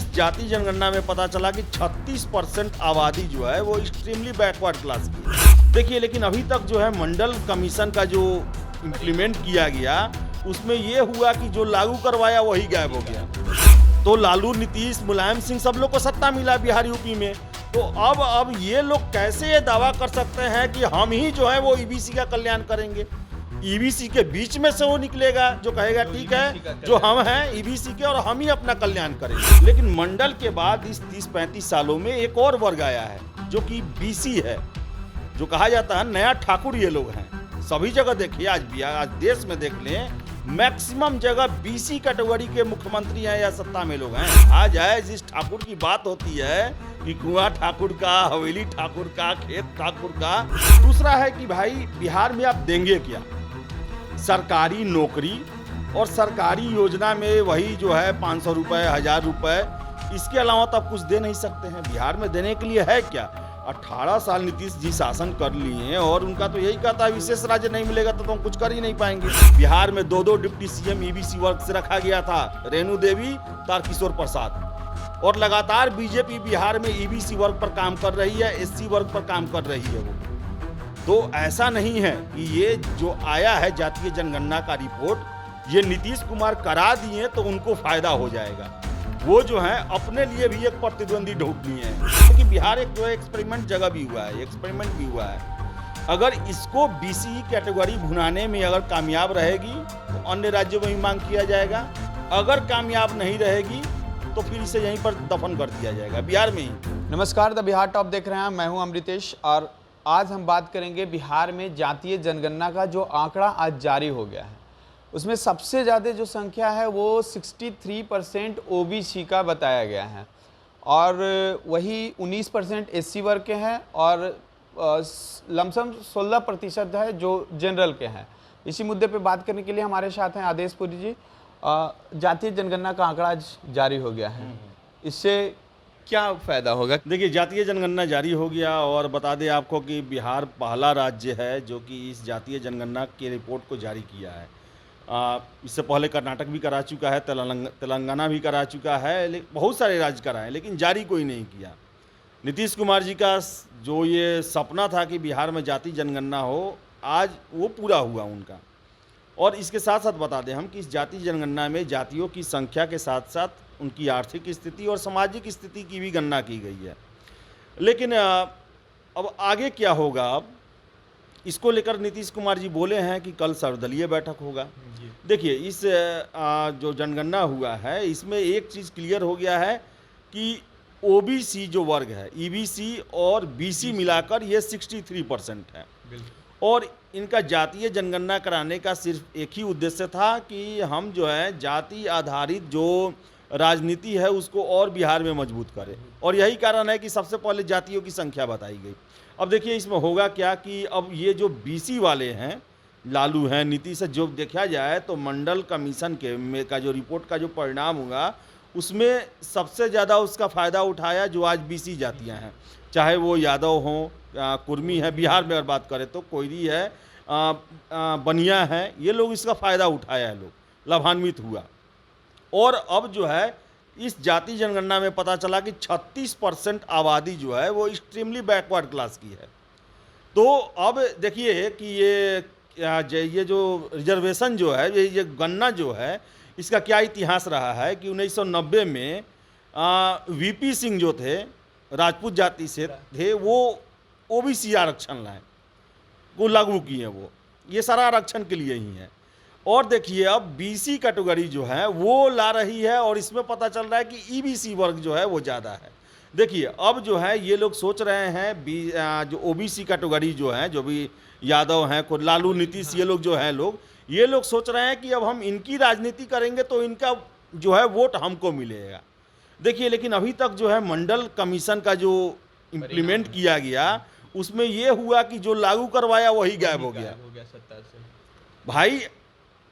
इस जाति जनगणना में पता चला कि 36% आबादी जो है वो एक्सट्रीमली बैकवर्ड क्लास की है। देखिए, लेकिन अभी तक जो है मंडल कमीशन का जो इम्प्लीमेंट किया गया उसमें ये हुआ कि जो लागू करवाया वही गायब हो गया। तो लालू, नीतीश, मुलायम सिंह सब लोग को सत्ता मिला बिहार, यूपी में। तो अब ये लोग कैसे ये दावा कर सकते हैं कि हम ही जो है वो ईबीसी का कल्याण करेंगे? ईबीसी के बीच में से वो निकलेगा जो कहेगा ठीक है जो हम हैं ईबीसी के और हम ही अपना कल्याण करेंगे। लेकिन मंडल के बाद इस 30-35 सालों में एक और वर्ग आया है जो कि बीसी है, जो कहा जाता है नया ठाकुर। ये लोग हैं सभी जगह। देखिए आज देश में देख लें, मैक्सिमम जगह बीसी कैटेगरी के मुख्यमंत्री हैं या सत्ता में लोग हैं। आज जिस ठाकुर की बात होती है कि कुआं ठाकुर का, हवेली ठाकुर का, खेत ठाकुर का। दूसरा है कि भाई बिहार में आप देंगे क्या? सरकारी नौकरी और सरकारी योजना में वही जो है 500 रुपये, 1000 रुपये, इसके अलावा तो आप कुछ दे नहीं सकते हैं। बिहार में देने के लिए है क्या? 18 साल नीतीश जी शासन कर लिए हैं और उनका तो यही कहता है विशेष राज्य नहीं मिलेगा तो हम कुछ कर ही नहीं पाएंगे। बिहार में 2 डिप्टी सीएम ईबीसी वर्ग से रखा गया था, रेणु देवी, तारकिशोर प्रसाद। और लगातार बीजेपी बिहार में ईबीसी वर्ग पर काम कर रही है, एससी वर्ग पर काम कर रही है वो। तो ऐसा नहीं है कि ये जो आया है जातीय जनगणना का रिपोर्ट ये नीतीश कुमार करा दिए तो उनको फायदा हो जाएगा। वो जो है अपने लिए भी एक प्रतिद्वंदी ढूंढ लिए हैं, क्योंकि बिहार एक जो एक्सपेरिमेंट जगह भी हुआ है, एक्सपेरिमेंट भी हुआ है। अगर इसको बीसी कैटेगरी भुनाने में अगर कामयाब रहेगी तो अन्य राज्यों में भी मांग किया जाएगा। अगर कामयाब नहीं रहेगी तो फिर इसे यहीं पर दफन कर दिया जाएगा बिहार में ही। नमस्कार, द बिहार टॉप देख रहे हैं। मैं हूं अमृतेश और आज हम बात करेंगे बिहार में जातीय जनगणना का जो आंकड़ा आज जारी हो गया है उसमें सबसे ज़्यादा जो संख्या है वो 63% ओबीसी का बताया गया है और वही 19% एससी वर्ग के हैं और लमसम 16% है जो जनरल के हैं। इसी मुद्दे पे बात करने के लिए हमारे साथ हैं आदेश पुरी जी। जातीय जनगणना का आंकड़ा आज जारी हो गया है, इससे क्या फ़ायदा होगा? देखिए, जातीय जनगणना जारी हो गया और बता दें आपको कि बिहार पहला राज्य है जो कि इस जातीय जनगणना के रिपोर्ट को जारी किया है। इससे पहले कर्नाटक भी करा चुका है, तेलंगाना भी करा चुका है, बहुत सारे राज्य कराए, लेकिन जारी कोई नहीं किया। नीतीश कुमार जी का जो ये सपना था कि बिहार में जातीय जनगणना हो, आज वो पूरा हुआ उनका। और इसके साथ साथ बता दें हम कि इस जातीय जनगणना में जातियों की संख्या के साथ साथ उनकी आर्थिक स्थिति और सामाजिक स्थिति की भी गणना की गई है। लेकिन अब आगे क्या होगा? अब इसको लेकर नीतीश कुमार जी बोले हैं कि कल सर्वदलीय बैठक होगा। देखिए, इस जो जनगणना हुआ है इसमें एक चीज़ क्लियर हो गया है कि ओबीसी जो वर्ग है, ईबीसी और बीसी मिलाकर ये 63% है। और इनका जातीय जनगणना कराने का सिर्फ एक ही उद्देश्य था कि हम जो है जाति आधारित जो राजनीति है उसको और बिहार में मजबूत करें, और यही कारण है कि सबसे पहले जातियों की संख्या बताई गई। अब देखिए इसमें होगा क्या कि अब ये जो बीसी वाले हैं, लालू हैं, नीतीश है, जो देखा जाए तो मंडल कमीशन के का जो रिपोर्ट का जो परिणाम होगा उसमें सबसे ज़्यादा उसका फ़ायदा उठाया जो आज बीसी जातियाँ हैं, चाहे वो यादव हों, कुर्मी है, बिहार में अगर बात करें तो कोयरी है, बनिया है, ये लोग इसका फ़ायदा उठाया है, लोग लाभान्वित हुआ। और अब जो है इस जाति जनगणना में पता चला कि 36% आबादी जो है वो एक्सट्रीमली बैकवर्ड क्लास की है। तो अब देखिए कि ये जो रिजर्वेशन जो है, ये गणना जो है, इसका क्या इतिहास रहा है कि 1990 में वीपी सिंह जो थे, राजपूत जाति से थे, वो ओबीसी आरक्षण लाए, वो लागू किए, वो ये सारा आरक्षण के लिए ही है। और देखिए अब बीसी कैटेगरी जो है वो ला रही है और इसमें पता चल रहा है कि ईबीसी वर्ग जो है वो ज़्यादा है। देखिए अब जो है ये लोग सोच रहे हैं जो ओबीसी कैटेगरी जो है, जो भी यादव हैं, को लालू, नीतीश, ये लोग जो हैं ये लोग सोच रहे हैं कि अब हम इनकी राजनीति करेंगे तो इनका जो है वोट हमको मिलेगा। देखिए, लेकिन अभी तक जो है मंडल कमीशन का जो इम्प्लीमेंट किया गया उसमें ये हुआ कि जो लागू करवाया वही गायब हो गया सत्ता से। भाई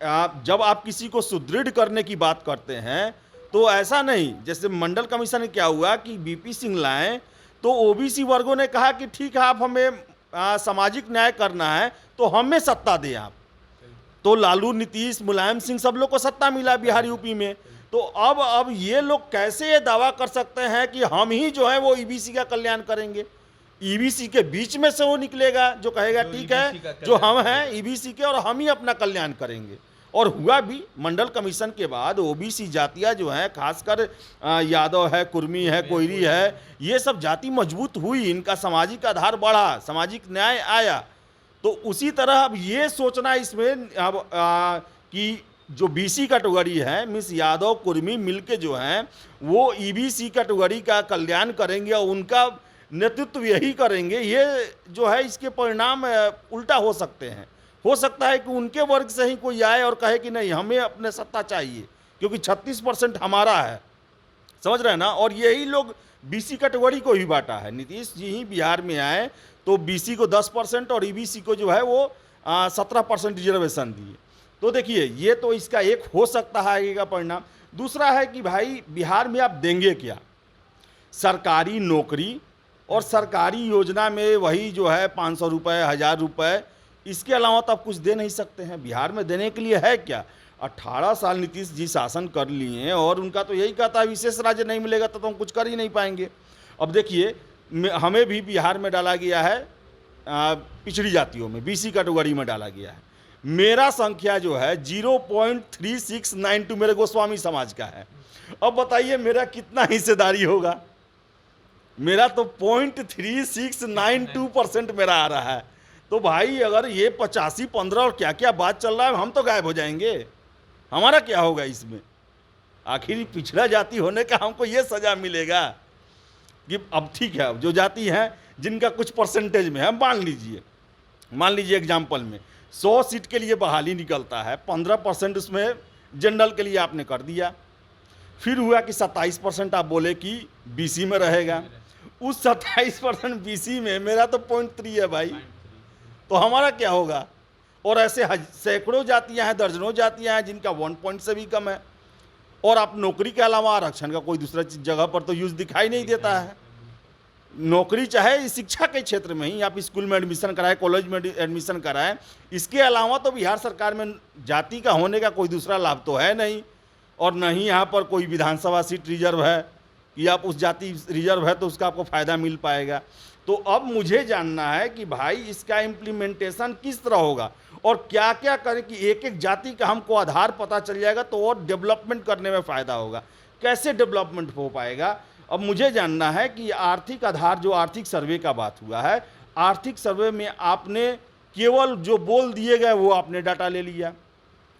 जब आप किसी को सुदृढ़ करने की बात करते हैं तो ऐसा नहीं, जैसे मंडल कमीशन में क्या हुआ कि बीपी सिंह लाएं तो ओबीसी वर्गों ने कहा कि ठीक है, आप हमें सामाजिक न्याय करना है तो हमें सत्ता दें आप। तो लालू, नीतीश, मुलायम सिंह सब लोग को सत्ता मिला बिहार, यूपी में। तो अब ये लोग कैसे ये दावा कर सकते हैं कि हम ही जो है वो ईबीसी का कल्याण करेंगे? ईबीसी के बीच में से वो निकलेगा जो कहेगा ठीक है जो हम हैं ईबीसी के और हम ही अपना कल्याण करेंगे। और हुआ भी, मंडल कमीशन के बाद ओबीसी जातियां जो हैं, खासकर यादव है, कुर्मी है, कोयरी है, ये सब जाति मजबूत हुई, इनका सामाजिक आधार बढ़ा, सामाजिक न्याय आया। तो उसी तरह अब ये सोचना इसमें अब कि जो बीसी कैटेगरी है, मिस यादव कुर्मी मिलके जो हैं वो ईबीसी कैटेगरी का कल्याण करेंगे और उनका नेतृत्व यही करेंगे, ये जो है इसके परिणाम उल्टा हो सकते हैं। हो सकता है कि उनके वर्ग से ही कोई आए और कहे कि नहीं हमें अपने सत्ता चाहिए क्योंकि 36% हमारा है, समझ रहे हैं ना। और यही लोग बीसी कैटेगरी को ही बांटा है। नीतीश जी ही बिहार में आए तो बीसी को 10% और ईबीसी को जो है वो 17% रिजर्वेशन दिए। तो देखिए ये तो इसका एक हो सकता है आगे का परिणाम। दूसरा है कि भाई बिहार में आप देंगे क्या? सरकारी नौकरी और सरकारी योजना में वही जो है 500 रुपये, 1000 रुपये, इसके अलावा तो आप कुछ दे नहीं सकते हैं। बिहार में देने के लिए है क्या? 18 साल नीतीश जी शासन कर लिए हैं और उनका तो यही कहता है विशेष राज्य नहीं मिलेगा तो हम कुछ कर ही नहीं पाएंगे। अब देखिए हमें भी बिहार में डाला गया है पिछड़ी जातियों में, बीसी कैटेगरी में डाला गया है। मेरा संख्या जो है 0.3692 मेरे गोस्वामी समाज का है। अब बताइए मेरा कितना हिस्सेदारी होगा? मेरा तो 0.3692% मेरा आ रहा है। तो भाई अगर ये 85-15 और क्या क्या बात चल रहा है, हम तो गायब हो जाएंगे। हमारा क्या होगा इसमें? आखिर पिछड़ा जाति होने का हमको ये सजा मिलेगा कि अब ठीक है, अब जो जाति हैं जिनका कुछ परसेंटेज में है, मान लीजिए एग्जाम्पल में 100 सीट के लिए बहाली निकलता है, 15% उसमें जनरल के लिए आपने कर दिया। फिर हुआ कि 27% आप बोले कि बीसी में रहेगा। उस 27% बीसी में मेरा तो 0.3 है भाई, तो हमारा क्या होगा? और ऐसे सैकड़ों जातियां हैं, दर्जनों जातियां हैं जिनका 1 पॉइंट से भी कम है। और आप नौकरी के अलावा आरक्षण का कोई दूसरा जगह पर तो यूज दिखाई नहीं देता है। नौकरी चाहे शिक्षा के क्षेत्र में ही, आप स्कूल में एडमिशन कराएं, कॉलेज में एडमिशन कराएं, इसके अलावा तो बिहार सरकार में जाति का होने का कोई दूसरा लाभ तो है नहीं। और नहीं यहाँ पर कोई विधानसभा सीट रिजर्व है कि आप उस जाति रिजर्व है तो उसका आपको फ़ायदा मिल पाएगा। तो अब मुझे जानना है कि भाई इसका इम्प्लीमेंटेशन किस तरह होगा और क्या क्या करें कि एक एक जाति का हमको आधार पता चल जाएगा तो और डेवलपमेंट करने में फ़ायदा होगा। कैसे डेवलपमेंट हो पाएगा? अब मुझे जानना है कि आर्थिक आधार, जो आर्थिक सर्वे का बात हुआ है, आर्थिक सर्वे में आपने केवल जो बोल दिए गए वो आपने डाटा ले लिया।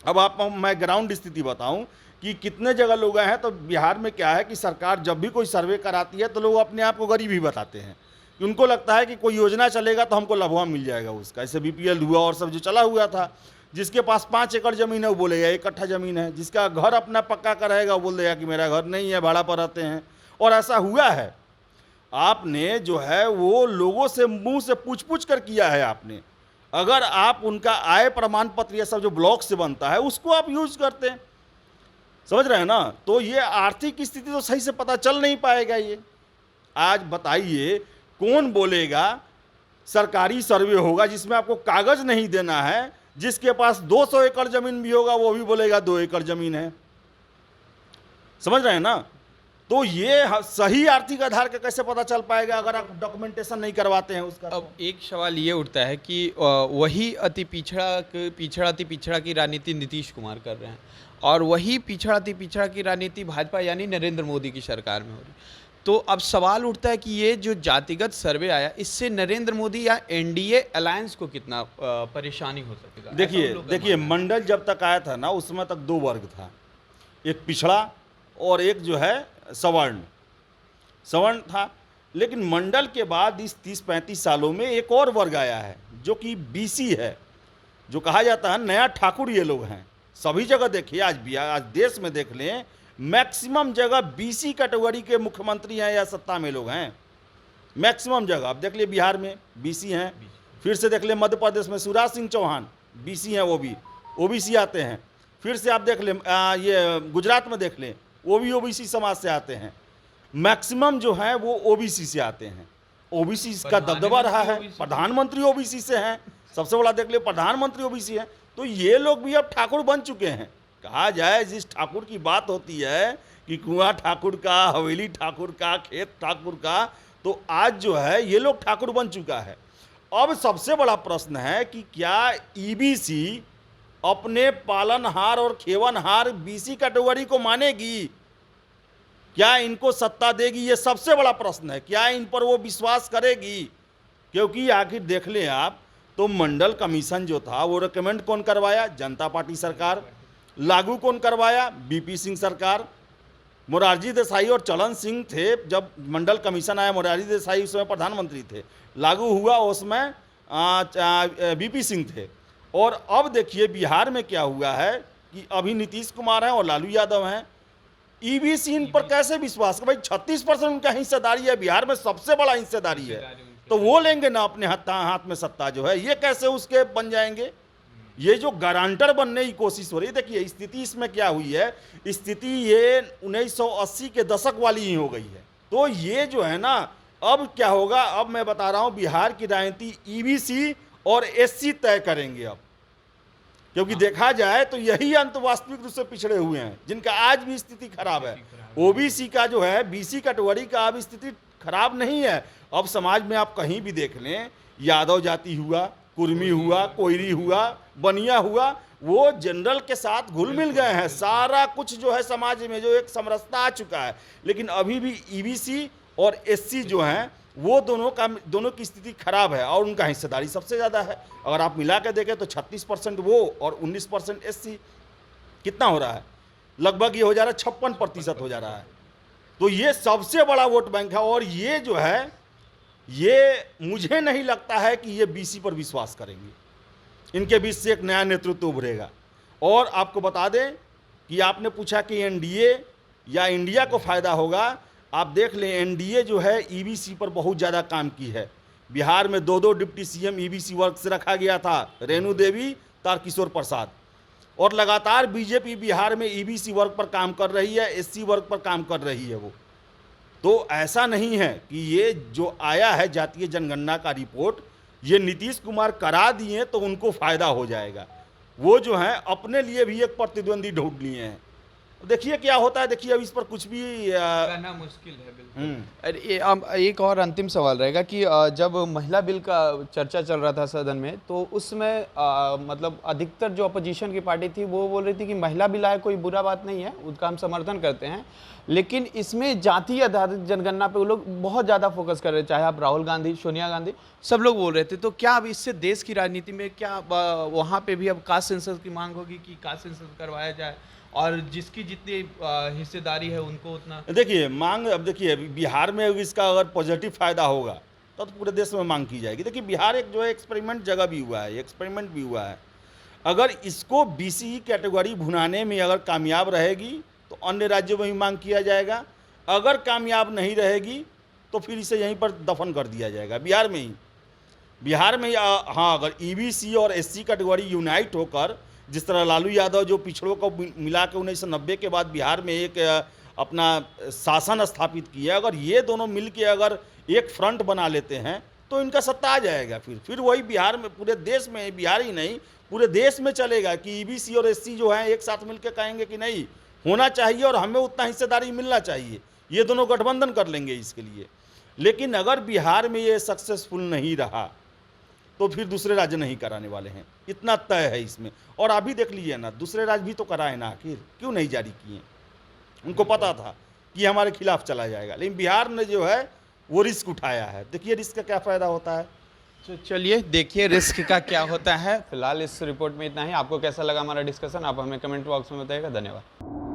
अब मैं ग्राउंड स्थिति बताऊं कि कितने जगह लोग हैं। तो बिहार में क्या है कि सरकार जब भी कोई सर्वे कराती है तो लोग अपने आप को गरीब ही बताते हैं। उनको लगता है कि कोई योजना चलेगा तो हमको लाभवा मिल जाएगा उसका। ऐसे बीपीएल हुआ और सब जो चला हुआ था, जिसके पास 5 एकड़ ज़मीन है वो बोलेगा 1 कट्ठा ज़मीन है, जिसका घर अपना पक्का का रहेगा वो बोल देगा कि मेरा घर नहीं है, भाड़ा पर रहते हैं। और ऐसा हुआ है। आपने जो है वो लोगों से मुंह से पूछ कर किया है आपने। अगर आप उनका आय प्रमाण पत्र ये सब जो ब्लॉक से बनता है उसको आप यूज करते हैं, समझ रहे हैं ना, तो ये आर्थिक स्थिति तो सही से पता चल नहीं पाएगा। ये आज बताइए कौन बोलेगा सरकारी सर्वे होगा जिसमें आपको कागज नहीं देना है, जिसके पास 200 एकड़ जमीन भी होगा वो भी बोलेगा 2 एकड़ जमीन है, समझ रहे हैं ना। तो ये सही आर्थिक आधार का कैसे पता चल पाएगा अगर आप डॉक्यूमेंटेशन नहीं करवाते हैं उसका? अब एक सवाल ये उठता है कि वही अति पिछड़ा की राजनीति नीतीश कुमार कर रहे हैं और वही पिछड़ा की राजनीति भाजपा यानी नरेंद्र मोदी की सरकार में हो रही। तो अब सवाल उठता है कि ये जो जातिगत सर्वे आया, इससे नरेंद्र मोदी या एनडीए अलायंस को कितना परेशानी हो सकेगा? देखिए मंडल जब तक आया था ना, उसमें तक 2 वर्ग था, एक पिछड़ा और एक जो है सवर्ण था। लेकिन मंडल के बाद इस 30-35 सालों में एक और वर्ग आया है जो कि बीसी है, जो कहा जाता है नया ठाकुर। ये लोग हैं सभी जगह। देखिए आज देश में देख लें, मैक्सिमम जगह बीसी कैटेगरी के मुख्यमंत्री हैं या सत्ता में लोग हैं, मैक्सिमम जगह। अब देख लिए बिहार में बीसी हैं, फिर से देख लें मध्य प्रदेश में शिवराज सिंह चौहान बीसी हैं, वो भी ओबीसी आते हैं। फिर से आप देख लें ये गुजरात में देख लें, वो भी ओबीसी समाज से आते हैं। मैक्सिमम जो है वो ओबीसी से आते हैं। ओबीसी का दबदबा रहा है, प्रधानमंत्री ओबीसी से हैं, सबसे बड़ा देख लियो प्रधानमंत्री ओबीसी है। तो ये लोग भी अब ठाकुर बन चुके हैं। कहा जाए जिस ठाकुर की बात होती है कि कुआं ठाकुर का, हवेली ठाकुर का, खेत ठाकुर का, तो आज जो है ये लोग ठाकुर बन चुका है। अब सबसे बड़ा प्रश्न है कि क्या ईबीसी अपने पालनहार और खेवनहार बीसी कैटेगरी को मानेगी? क्या इनको सत्ता देगी? ये सबसे बड़ा प्रश्न है। क्या इन पर वो विश्वास करेगी? क्योंकि आखिर देख लें आप, तो मंडल कमीशन जो था वो रिकमेंड कौन करवाया? जनता पार्टी सरकार। लागू कौन करवाया? बीपी सिंह सरकार। मोरारजी देसाई और चलन सिंह थे जब मंडल कमीशन आया, मोरारजी देसाई उस समय प्रधानमंत्री थे, लागू हुआ उसमें बीपी सिंह थे। और अब देखिए बिहार में क्या हुआ है कि अभी नीतीश कुमार हैं और लालू यादव हैं। ईबीसी इन पर कैसे विश्वास? भाई 36% उनका हिस्सेदारी है, बिहार में सबसे बड़ा हिस्सेदारी है, तो वो लेंगे ना अपने हाथ में सत्ता जो है, ये कैसे उसके बन जाएंगे? ये जो गारंटर बनने की कोशिश हो रही है, देखिए स्थिति इसमें क्या हुई है, स्थिति ये 1980 के दशक वाली ही हो गई है। तो ये जो है ना, अब क्या होगा, अब मैं बता रहा हूं बिहार की राजनीति ईबीसी और एससी तय करेंगे अब, क्योंकि देखा जाए तो यही अंत वास्तविक रूप से पिछड़े हुए हैं जिनका आज भी स्थिति खराब है। ओबीसी का जो है, बीसी कैटेगरी का अब स्थिति खराब नहीं है। अब समाज में आप कहीं भी देख लें, यादव जाति हुआ, कुर्मी हुआ, कोयरी हुआ, बनिया हुआ, वो जनरल के साथ घुल मिल गए हैं। सारा कुछ जो है समाज में जो एक समरसता आ चुका है। लेकिन अभी भी ईबीसी और एससी जो हैं वो दोनों की स्थिति खराब है और उनका हिस्सेदारी सबसे ज़्यादा है। अगर आप मिला के देखें तो 36% वो और 19% एससी। कितना हो रहा है? लगभग ये हो जा रहा है 56% हो जा रहा है। तो ये सबसे बड़ा वोट बैंक है। और ये जो है, ये मुझे नहीं लगता है कि ये बीसी पर विश्वास करेंगे। इनके बीच से एक नया नेतृत्व उभरेगा। और आपको बता दें कि आपने पूछा कि एनडीए या इंडिया को फ़ायदा होगा। आप देख लें, एनडीए जो है ईबीसी पर बहुत ज़्यादा काम की है। बिहार में 2 डिप्टी सीएम ईबीसी वर्ग से रखा गया था, रेणु देवी, तारकिशोर प्रसाद। और लगातार बीजेपी बिहार में ईबीसी वर्ग पर काम कर रही है, एससी वर्ग पर काम कर रही है वो। तो ऐसा नहीं है कि ये जो आया है जातीय जनगणना का रिपोर्ट, ये नीतीश कुमार करा दिए तो उनको फ़ायदा हो जाएगा। वो जो है अपने लिए भी एक प्रतिद्वंदी ढूंढ लिए हैं। देखिए क्या होता है। देखिए अब इस पर कुछ भी कहना मुश्किल है। बिल्कुल। अब एक और अंतिम सवाल रहेगा कि जब महिला बिल का चर्चा चल रहा था सदन में, तो उसमें मतलब अधिकतर जो अपोजिशन की पार्टी थी वो बोल रही थी कि महिला बिल आए कोई बुरा बात नहीं है, उसका हम समर्थन करते हैं, लेकिन इसमें जातीय आधारित जनगणना पे वो लोग बहुत ज़्यादा फोकस कर रहे हैं। चाहे आप राहुल गांधी, सोनिया गांधी, सब लोग बोल रहे थे। तो क्या अब इससे देश की राजनीति में क्या वहाँ पे भी अब कास्ट सेंसस की मांग होगी कि कास्ट सेंसस करवाया जाए और जिसकी जितनी हिस्सेदारी है उनको उतना? देखिए मांग, अब देखिए बिहार में इसका अगर पॉजिटिव फायदा होगा तो पूरे देश में मांग की जाएगी। देखिए बिहार एक जो है एक्सपेरिमेंट जगह भी हुआ है, एक्सपेरिमेंट भी हुआ है। अगर इसको बीसी कैटेगरी भुनाने में अगर कामयाब रहेगी तो अन्य राज्यों में भी मांग किया जाएगा। अगर कामयाब नहीं रहेगी तो फिर इसे यहीं पर दफन कर दिया जाएगा बिहार में ही। हाँ, अगर ईबीसी और एससी कैटेगरी यूनाइट होकर, जिस तरह लालू यादव जो पिछड़ों को मिला के 1990 के बाद बिहार में एक अपना शासन स्थापित किया, अगर ये दोनों मिल के अगर एक फ्रंट बना लेते हैं तो इनका सत्ता आ जाएगा। फिर वही बिहार में, पूरे देश में, बिहार ही नहीं पूरे देश में चलेगा कि ईबीसी और एससी जो हैं एक साथ मिलकर कहेंगे कि नहीं होना चाहिए और हमें उतना हिस्सेदारी मिलना चाहिए। ये दोनों गठबंधन कर लेंगे इसके लिए। लेकिन अगर बिहार में ये सक्सेसफुल नहीं रहा तो फिर दूसरे राज्य नहीं कराने वाले हैं, इतना तय है इसमें। और अभी देख लीजिए ना, दूसरे राज्य भी तो कराए ना, आखिर क्यों नहीं जारी किए? उनको पता था कि हमारे खिलाफ चला जाएगा, लेकिन बिहार ने जो है वो रिस्क उठाया है। देखिए रिस्क का क्या फ़ायदा होता है। तो चलिए देखिए रिस्क का क्या होता है। फिलहाल इस रिपोर्ट में इतना ही। आपको कैसा लगा हमारा डिस्कशन, आप हमें कमेंट बॉक्स में बताइएगा। धन्यवाद।